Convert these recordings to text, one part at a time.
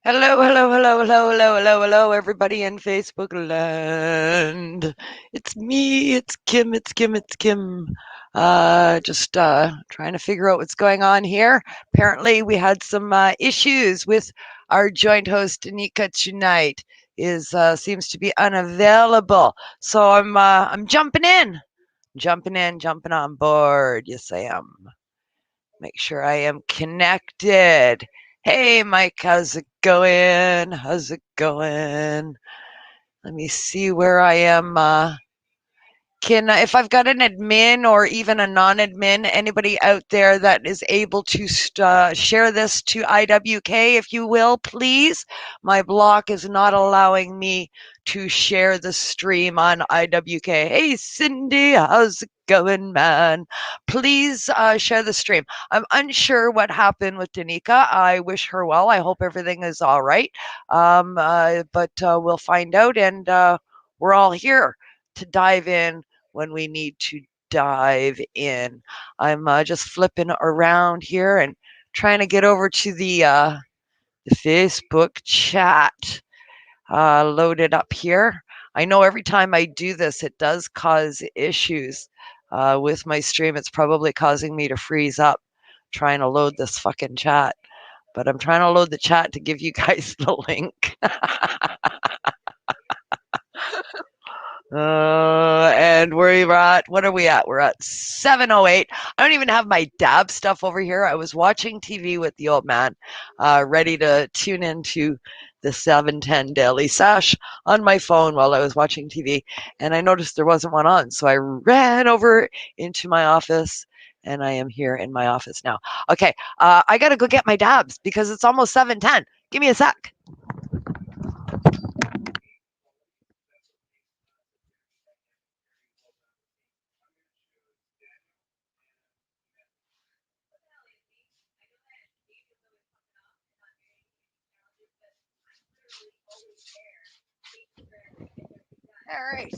Hello, hello, hello, hello, hello, hello, hello, everybody in Facebook land. It's me, it's Kim, it's Kim, it's Kim. Just trying to figure out what's going on here. Apparently, we had some issues with our joint host, Anika, tonight. Is seems to be unavailable, so I'm jumping in, jumping on board. Yes, I am. Make sure I am connected. Hey, Mike, how's it going? How's it going? Let me see where I am. Can if I've got an admin or even a non-admin, anybody out there that is able to share this to IWK, if you will, please. My block is not allowing me to share the stream on IWK. Hey, Cindy, how's it going, man? Please share the stream. I'm unsure what happened with Danica. I wish her well. I hope everything is all right. But we'll find out, and we're all here to dive in when we need to dive in. I'm just flipping around here and trying to get over to the Facebook chat loaded up here. I know every time I do this, it does cause issues with my stream. It's probably causing me to freeze up trying to load this fucking chat. But I'm trying to load the chat to give you guys the link. And we're at, what are we at? We're at 7:08. I don't even have my dab stuff over here. I was watching TV with the old man, ready to tune into the 7:10 Daily Sesh on my phone while I was watching TV, and I noticed there wasn't one on, so I ran over into my office, and I am here in my office now. Okay, I gotta go get my dabs because it's almost 7:10. Give me a sec. All right.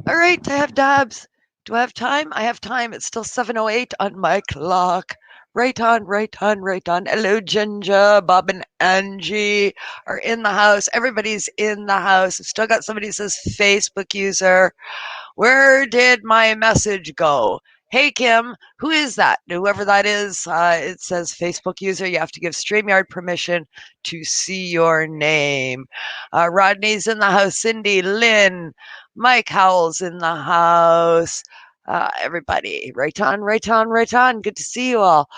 All right, I have dabs. Do I have time? I have time. It's still 7:08 on my clock. Right on, right on, right on. Hello, Ginger, Bob, and Angie are in the house. Everybody's in the house. I've still got somebody who says Facebook user. Where did my message go? Hey, Kim, who is that? Whoever that is, it says Facebook user. You have to give StreamYard permission to see your name. Rodney's in the house. Cindy, Lynn, Mike Howell's in the house. Everybody, right on, right on, right on. Good to see you all.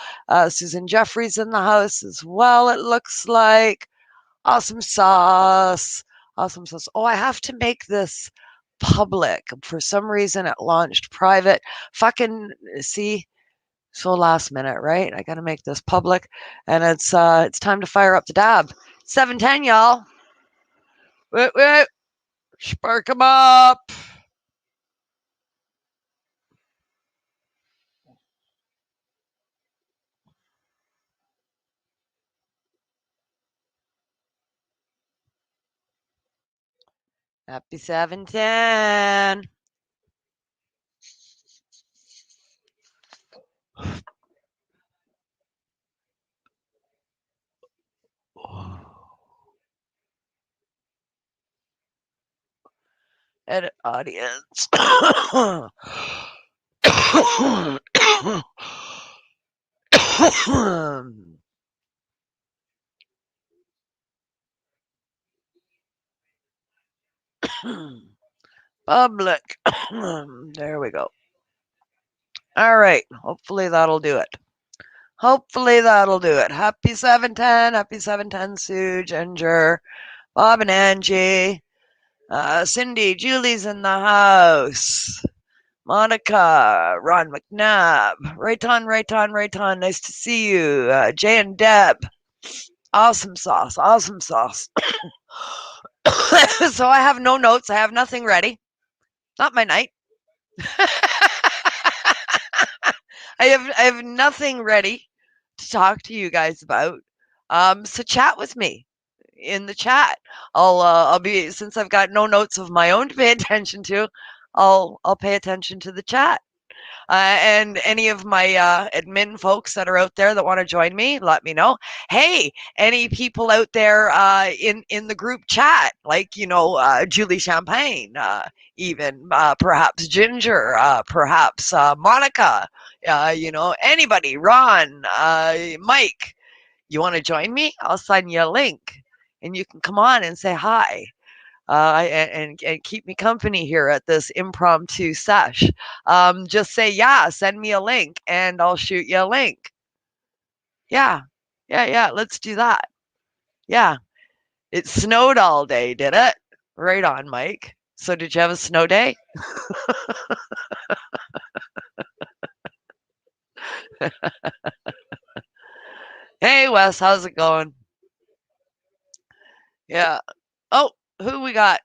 Susan Jeffries in the house as well, it looks like. Awesome sauce. Awesome sauce. Oh, I have to make this public. For some reason, it launched private. Fucking see, so last minute, right? I got to make this public, and it's time to fire up the dab. 7:10, y'all. Wait, wait, spark 'em up. Happy 7:10. Edit audience. Public. There we go. All right. Hopefully that'll do it. Hopefully that'll do it. Happy 7:10. Happy 7:10, Sue, Ginger, Bob, and Angie. Cindy, Julie's in the house. Monica, Ron McNabb. Right on, right on, right on. Nice to see you. Jay and Deb. Awesome sauce. Awesome sauce. So I have no notes. I have nothing ready. Not my night. I have nothing ready to talk to you guys about. So chat with me in the chat. I'll be, since I've got no notes of my own to pay attention to. I'll pay attention to the chat. And any of my admin folks that are out there that want to join me, let me know. Hey, any people out there in the group chat, like Julie Champagne, even perhaps Ginger, perhaps Monica, anybody, Ron, Mike. You want to join me? I'll send you a link, and you can come on and say hi. And keep me company here at this impromptu sesh. Just say, yeah, send me a link and I'll shoot you a link. Yeah, yeah, let's do that. Yeah, it snowed all day, did it? Right on, Mike. So, did you have a snow day? Hey, Wes, how's it going? Yeah. Oh, who we got?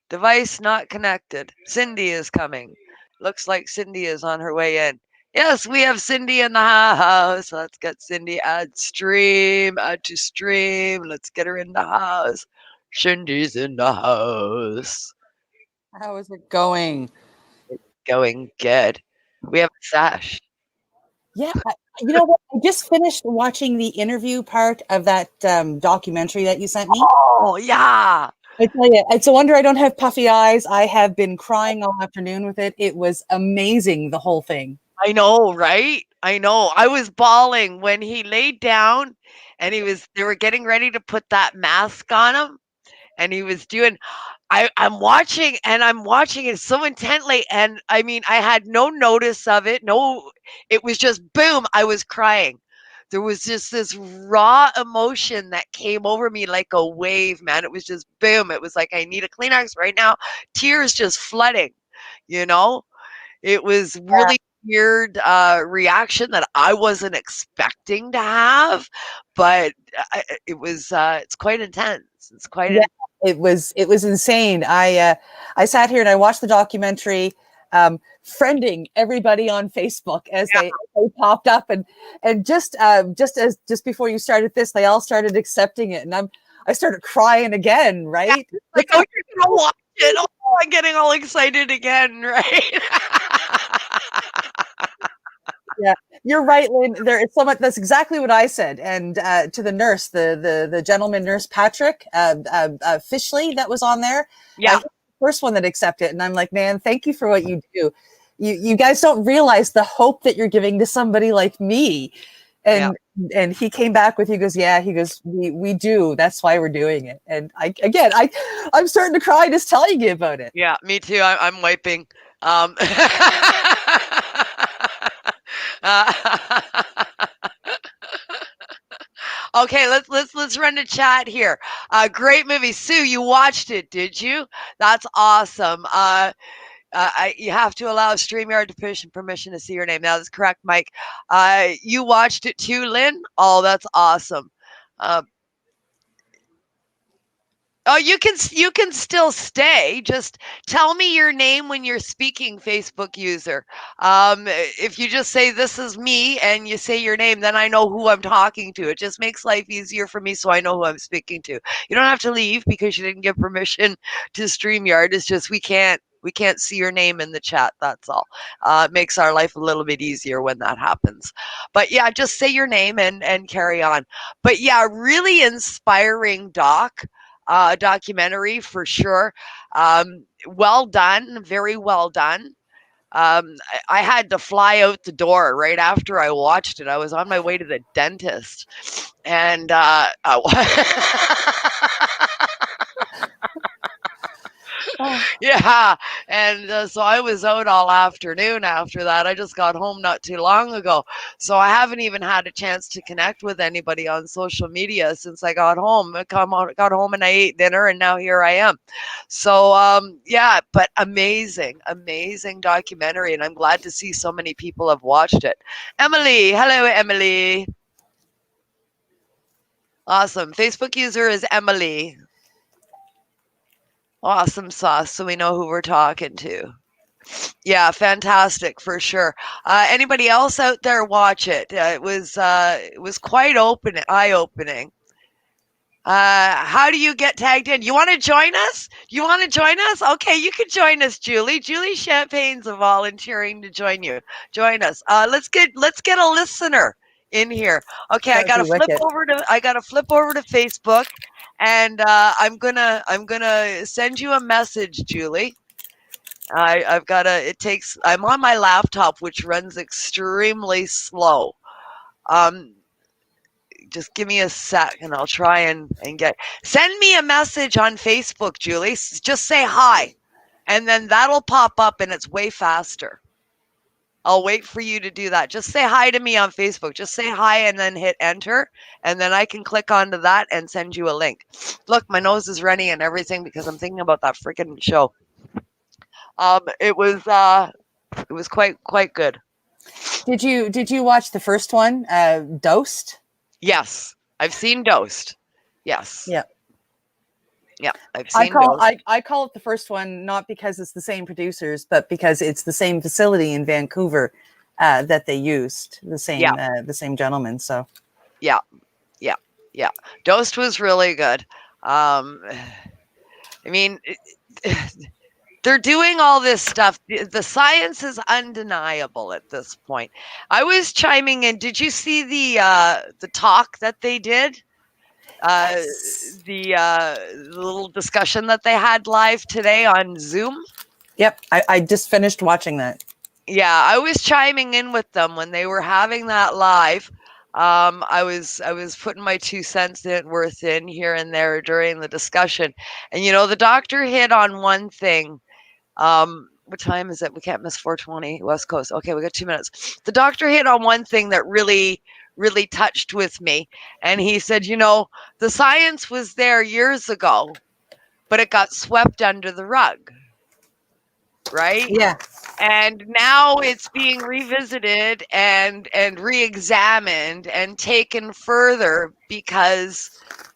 Device not connected. Cindy is coming. Looks like Cindy is on her way in. Yes, we have Cindy in the house. Let's get Cindy add to stream. Let's get her in the house. Cindy's in the house. How is it going? It's going good. We have a sesh. Yeah, you know what? I just finished watching the interview part of that documentary that you sent me. Oh, yeah. I tell you, it's a wonder I don't have puffy eyes. I have been crying all afternoon with it. It was amazing, the whole thing. I know, right? I know. I was bawling when he laid down and they were getting ready to put that mask on him and he was doing I'm watching it so intently, and I mean, I had no notice of it. No, it was just boom, I was crying. There was just this raw emotion that came over me like a wave, man. It was just boom. It was like I need a Kleenex right now. Tears just flooding, you know? It was really weird reaction that I wasn't expecting to have, but it's quite intense. It's quite Yeah, it was insane. I sat here and I watched the documentary, friending everybody on Facebook as they popped up, and just before you started this, they all started accepting it, and I started crying again, yeah, right? like, oh, you're gonna watch it. Oh, I'm getting all excited again, right? Yeah, you're right, Lynn. There is so much. That's exactly what I said. And to the nurse, the gentleman nurse Patrick Fishley, that was on there. Yeah, He's the first one that accepted it, and I'm like, man, thank you for what you do. You guys don't realize the hope that you're giving to somebody like me. yeah, And he came back with, he goes, yeah, he goes, we do. That's why we're doing it. And I'm starting to cry just telling you about it. yeah. Me too. I'm wiping. Uh, okay, let's run the chat here. Great movie, Sue. You watched it, did you? That's awesome. You have to allow StreamYard permission to see your name. Now that's correct, Mike. You watched it too, Lynn? Oh, that's awesome. Uh, oh, you can still stay. Just tell me your name when you're speaking, Facebook user. If you just say this is me and you say your name, then I know who I'm talking to. It just makes life easier for me, so I know who I'm speaking to. You don't have to leave because you didn't give permission to StreamYard. It's just we can't see your name in the chat. That's all. It makes our life a little bit easier when that happens. But yeah, just say your name and carry on. But yeah, really inspiring documentary for sure. Well done, very well done. I had to fly out the door right after I watched it. I was on my way to the dentist, and Oh. yeah, and so I was out all afternoon after that. I just got home not too long ago, so I haven't even had a chance to connect with anybody on social media since I got home. Got home and I ate dinner, and now here I am. So yeah, but amazing documentary, and I'm glad to see so many people have watched it. Emily, hello, Emily. Awesome. Facebook user is Emily. Awesome sauce, so we know who we're talking to. Yeah, fantastic for sure. Anybody else out there watch it? It was quite eye opening. How do you get tagged in? You want to join us? You want to join us? Okay, you can join us, Julie. Julie Champagne's volunteering to join you. Join us. Let's get a listener in here. Okay, That would be wicked. I gotta flip over to Facebook, and I'm gonna send you a message, Julie. I've got to. It takes. I'm on my laptop, which runs extremely slow. Um, just give me a sec, and I'll try and get. Send me a message on Facebook, Julie. Just say hi, and then that'll pop up, and it's way faster. I'll wait for you to do that. Just say hi to me on Facebook. Just say hi and then hit enter, and then I can click onto that and send you a link. Look, my nose is runny and everything because I'm thinking about that freaking show. It was quite good. Did you watch the first one, Dosed? Yes, I've seen Dosed. Yes, Yeah. yeah, I've I seen call Dosed. I call it the first one, not because it's the same producers, but because it's the same facility in Vancouver that they used, Yeah, the same gentleman. So yeah, yeah, yeah. Dosed was really good. Um, I mean, they're doing all this stuff. The science is undeniable at this point. I was chiming in. Did you see the talk that they did? Uh, yes. the little discussion that they had live today on Zoom. Yep, I just finished watching that. Yeah, I was chiming in with them when they were having that live. I was putting my 2 cents worth in here and there during the discussion, and the doctor hit on one thing. What time is it? We can't miss 4:20 West Coast. Okay, we got 2 minutes. The doctor hit on one thing that really touched with me, and he said, the science was there years ago, but it got swept under the rug, right? Yeah. And now it's being revisited and re-examined and taken further because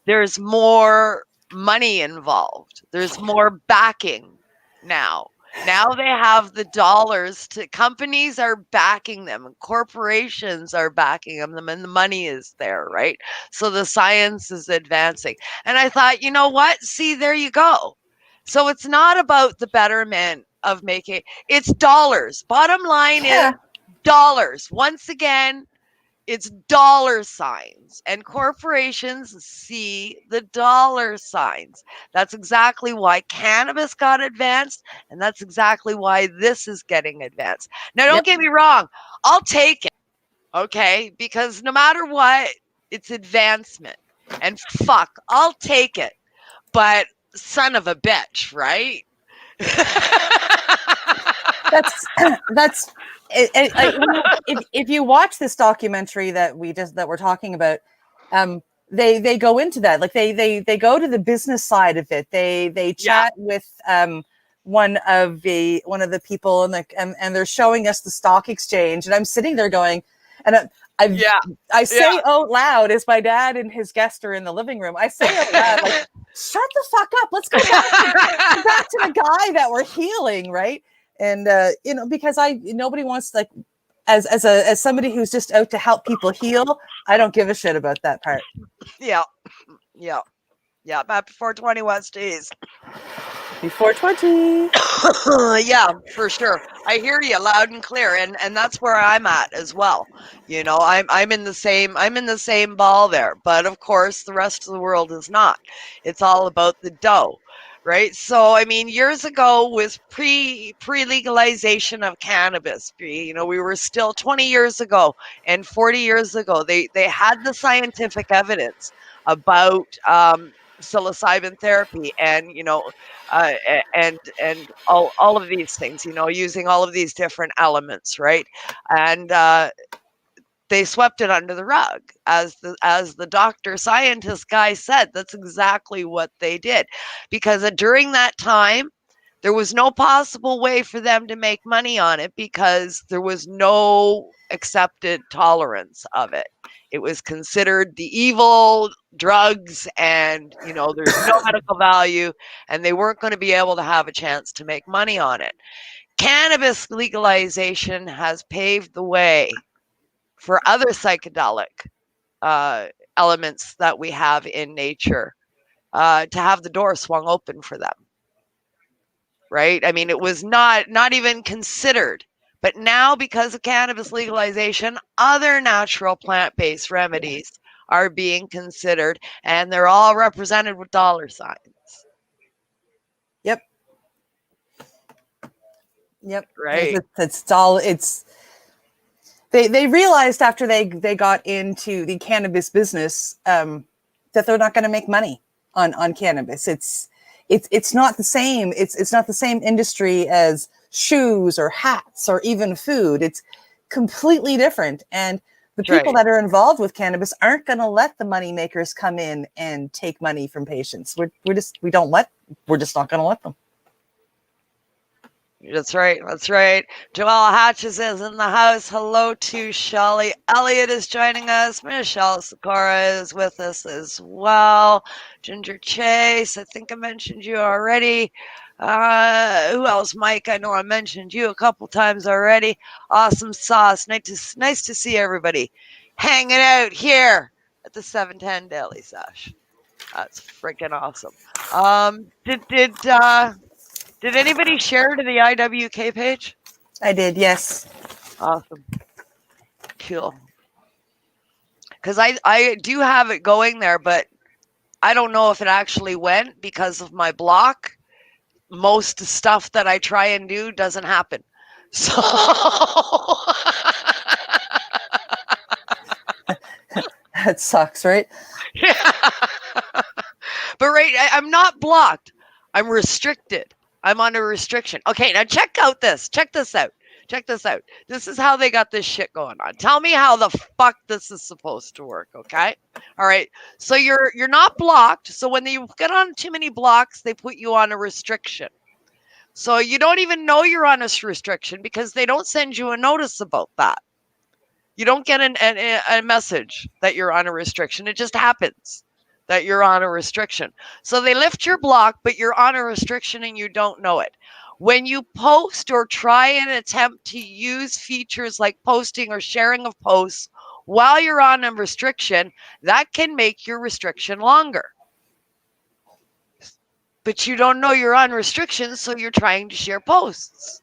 there's more money involved. There's more backing now. Now they have the dollars to companies are backing them and corporations are backing them and the money is there, right? So the science is advancing. And I thought, you know what? See, there you go. So it's not about the betterment of making it's dollars. Bottom line is Yeah. dollars. Once again, it's dollar signs, and corporations see the dollar signs. That's exactly why cannabis got advanced, and that's exactly why this is getting advanced. Now, don't Yep. get me wrong, I'll take it, okay? Because no matter what, it's advancement. And fuck, I'll take it. But son of a bitch, right? That's that's if you watch this documentary that we're talking about, they go into that, like they go to the business side of it. They Yeah, chat with one of the people, and they're showing us the stock exchange, and I'm sitting there going, and I've yeah, I yeah. say out loud as my dad and his guest are in the living room. I say out loud, like, shut the fuck up. Let's go back to the guy that we're healing, right? And because nobody wants, like, as somebody who's just out to help people heal, I don't give a shit about that part. Yeah, yeah, yeah. Back before 20 West East. Before 20. Yeah, for sure. I hear you loud and clear, and that's where I'm at as well. I'm in the same ball there, but of course the rest of the world is not. It's all about the dough, right? So I mean, years ago was pre legalization of cannabis. We were still 20 years ago and 40 years ago. They had the scientific evidence about psilocybin therapy and and all of these things, using all of these different elements, right? And they swept it under the rug, as the doctor scientist guy said. That's exactly what they did, because during that time there was no possible way for them to make money on it because there was no accepted tolerance of it. It was considered the evil drugs, and there's no medical value, and they weren't going to be able to have a chance to make money on it. Cannabis legalization has paved the way for other psychedelic uh, elements that we have in nature to have the door swung open for them. Right? I mean, it was not even considered. But now, because of cannabis legalization, other natural plant-based remedies are being considered, and they're all represented with dollar signs. Yep. Yep. Right. It's all it's they realized after they got into the cannabis business that they're not going to make money on cannabis. It's not the same. It's not the same industry as shoes or hats or even food. It's completely different. And the people that are involved with cannabis aren't going to let the money makers come in and take money from patients. We're just not going to let them. That's right. That's right. Joelle Hatches is in the house. Hello to Shelly. Elliott is joining us. Michelle Sikora is with us as well. Ginger Chase, I think I mentioned you already. Who else? Mike, I know I mentioned you a couple times already. Awesome Sauce. Nice to see everybody hanging out here at the 710 Daily Sesh. That's freaking awesome. Did anybody share to the IWK page? I did, yes. Awesome. Cool. Because I do have it going there, but I don't know if it actually went because of my block. Most stuff that I try and do doesn't happen. So that sucks, right? Yeah. But I'm not blocked. I'm restricted. I'm under restriction. Okay, now check out this. Check this out. Check this out. This is how they got this shit going on. Tell me how the fuck this is supposed to work, okay? All right. So you're not blocked. So when you get on too many blocks, they put you on a restriction. So you don't even know you're on a restriction because they don't send you a notice about that. You don't get a message that you're on a restriction. It just happens that you're on a restriction. So they lift your block, but you're on a restriction and you don't know it. When you post or try and attempt to use features like posting or sharing of posts while you're on a restriction, that can make your restriction longer. But you don't know you're on restrictions, so you're trying to share posts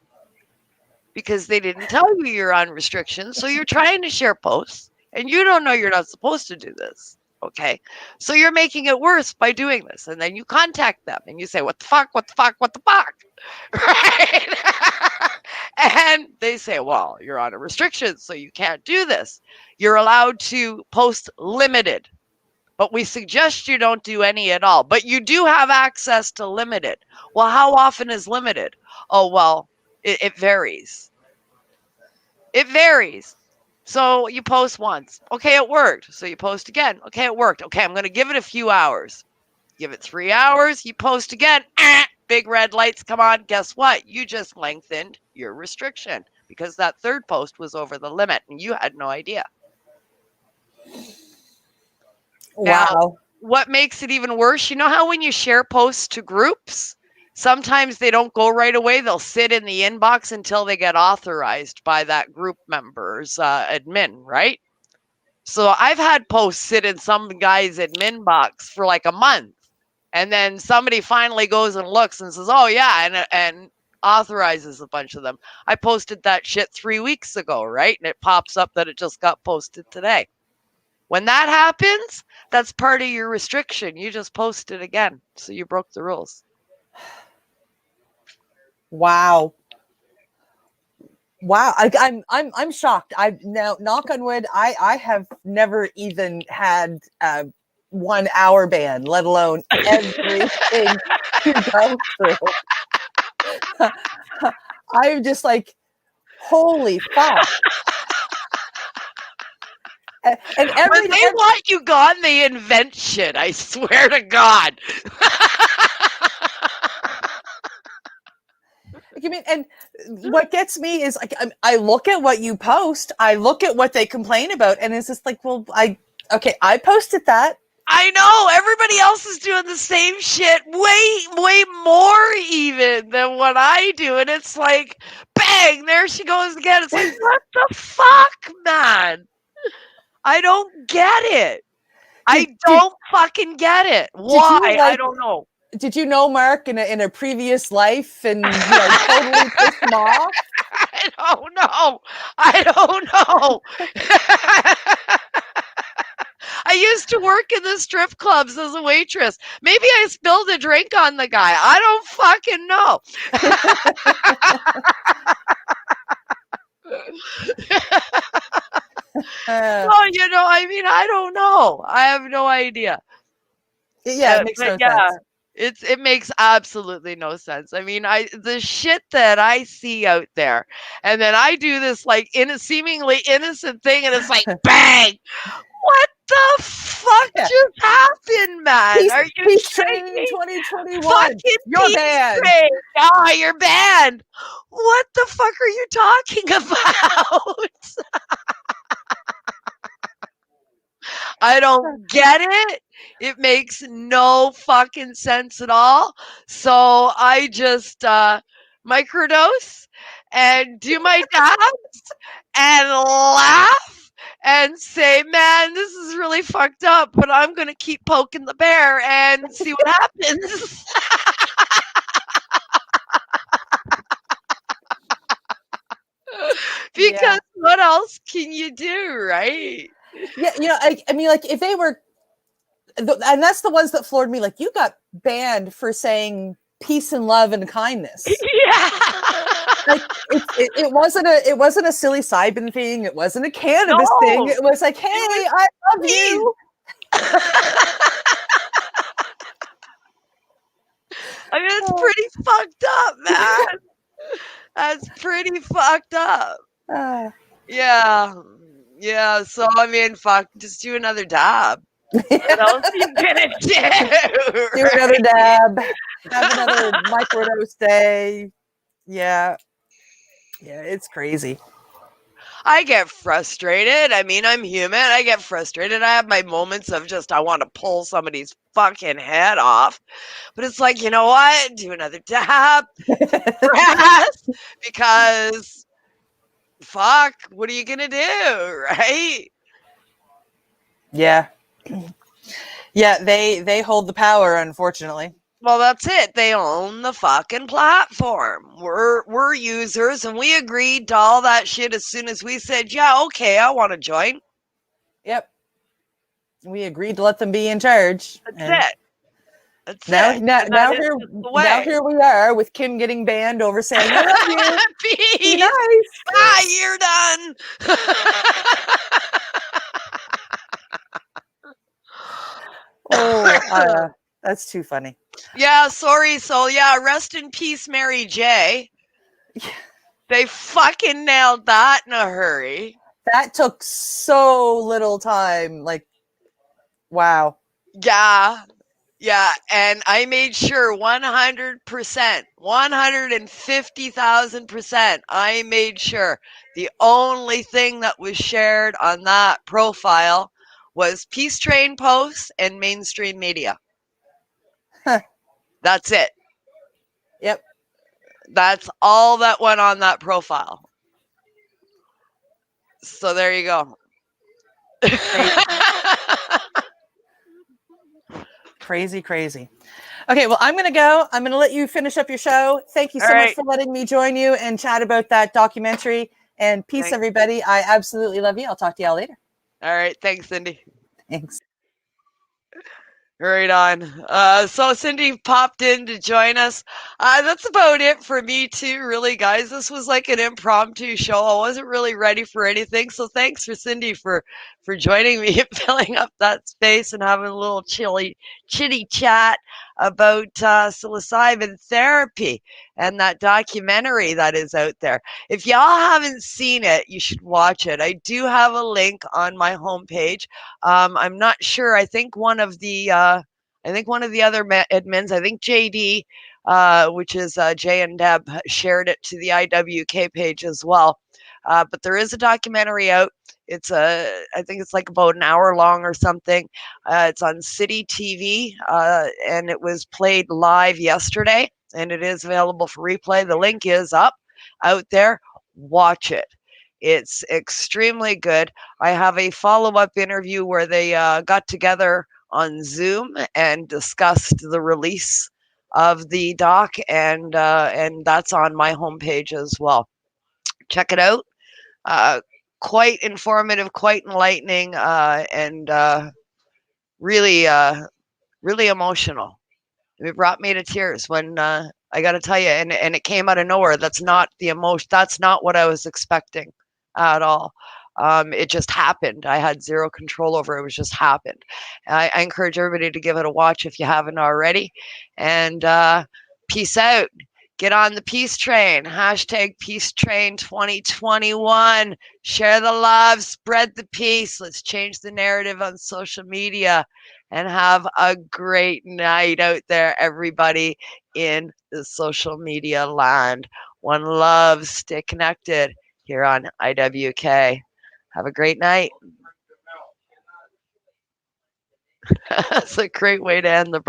because they didn't tell you you're on restrictions. So you're trying to share posts and you don't know you're not supposed to do this. Okay. So you're making it worse by doing this. And then you contact them and you say, what the fuck, what the fuck, what the fuck? Right. And they say, well, you're on a restriction, so you can't do this. You're allowed to post limited, but we suggest you don't do any at all. But you do have access to limited. Well, how often is limited? Oh, well, it varies. It varies. So you post once. Okay, it worked. So you post again. Okay, it worked. Okay, I'm going to give it a few hours. Give it 3 hours. You post again. Big red lights come on. Guess what? You just lengthened your restriction because that third post was over the limit and you had no idea. Wow. Now, what makes it even worse, you know how when you share posts to groups, sometimes they don't go right away. They'll sit in the inbox until they get authorized by that group member's admin, right? So I've had posts sit in some guy's admin box for like a month. And then somebody finally goes and looks and says, oh, yeah, and authorizes a bunch of them. I posted that shit 3 weeks ago, right? And it pops up that it just got posted today. When that happens, that's part of your restriction. You just posted again. So you broke the rules. Wow. Wow. I'm shocked. I now, knock on wood, I have never even had 1 hour ban, let alone everything to go through. I'm just like, holy fuck. And when they want you gone, they invent shit. I swear to God. I mean, and what gets me is like, I look at what you post, I look at what they complain about, and it's just like, well, I posted that. I know everybody else is doing the same shit, way more even than what I do, and it's like, bang, there she goes again. It's like, what the fuck, man? I don't get it. I did don't fucking get it. did you Why? I like don't know. did you know Mark in a previous life and totally pissed him off? I don't know. I don't know. I used to work in the strip clubs as a waitress. Maybe I spilled a drink on the guy. I don't fucking know. Uh, No, I mean, I don't know. I have no idea. yeah, it makes But no yeah, sense. it makes absolutely no sense. I mean, the shit that I see out there, and then I do this like in a seemingly innocent thing, and it's like bang. What the fuck Yeah. just happened, man? Peace Are you Peace kidding Train me? 2021. Fucking You're peace banned. train. Ah, you're banned. What the fuck are you talking about? I don't get it. It makes no fucking sense at all. So I just microdose and do my dabs and laugh and say, man, this is really fucked up, but I'm going to keep poking the bear and see what happens. Yeah. Because what else can you do, right? Yeah, I mean, like, if they were, and that's the ones that floored me. Like, you got banned for saying peace and love and kindness. Yeah. Like, it wasn't a silly Simon thing. It wasn't a cannabis thing. No, It was like, hey, it was I love peace. you. I mean, it's pretty fucked up, man. That's pretty fucked up. Uh, Yeah. Yeah. So, I mean, fuck, just do another dab. What else are you gonna do? do another Right? dab. Have another microdose day. Yeah, yeah, it's crazy. I get frustrated. I mean, I'm human. I get frustrated. I have my moments of just, I want to pull somebody's fucking head off. But it's like, you know what? Do another dab, breath, because fuck, what are you gonna do? Right? Yeah, yeah, they hold the power, unfortunately. Well, that's it. They own the fucking platform. We're users, and we agreed to all that shit as soon as we said, "Yeah, okay, I want to join." Yep, we agreed to let them be in charge, That's and it. That's it. And that is just the now way. here we are with Kim getting banned over saying, "I love you, be Peace. nice." Ah, you're done. Oh, that's too funny. Yeah, sorry. So yeah, rest in peace, Mary J. They fucking nailed that in a hurry. That took so little time. Like, wow. Yeah. Yeah, and I made sure 100%, 150,000%. I made sure the only thing that was shared on that profile was Peace Train posts and mainstream media. Huh. That's it. Yep. That's all that went on that profile. So there you go. Crazy, crazy, crazy. Okay, well, I'm going to go. I'm going to let you finish up your show. Thank you All so much right. for letting me join you and chat about that documentary. And peace, Thanks. everybody. I absolutely love you. I'll talk to y'all later. All right. Thanks, Cindy. Thanks. Right on. So Cindy popped in to join us. That's about it for me too, really, guys. This was like an impromptu show. I wasn't really ready for anything, so thanks for Cindy for joining me and filling up that space and having a little chitty chat about psilocybin therapy and that documentary that is out there. If y'all haven't seen it, you should watch it. I do have a link on my homepage. I'm not sure. I think one of the other admins, I think JD, which is Jay and Deb, shared it to the IWK page as well. But there is a documentary out. I think it's like about an hour long or something. It's on City TV, and it was played live yesterday, and it is available for replay. The link is up out there. Watch it. It's extremely good. I have a follow up interview where they got together on Zoom and discussed the release of the doc, and that's on my homepage as well. Check it out. Uh, quite informative, quite enlightening, and really, really emotional. It brought me to tears when I got to tell you, and it came out of nowhere. That's not the emotion. That's not what I was expecting at all. It just happened. I had zero control over it. It was just happened. I encourage everybody to give it a watch if you haven't already. And peace out. Get on the peace train. Hashtag peace train 2021. Share the love. Spread the peace. Let's change the narrative on social media and have a great night out there, everybody in the social media land. One love, stay connected here on IWK. Have a great night. That's a great way to end the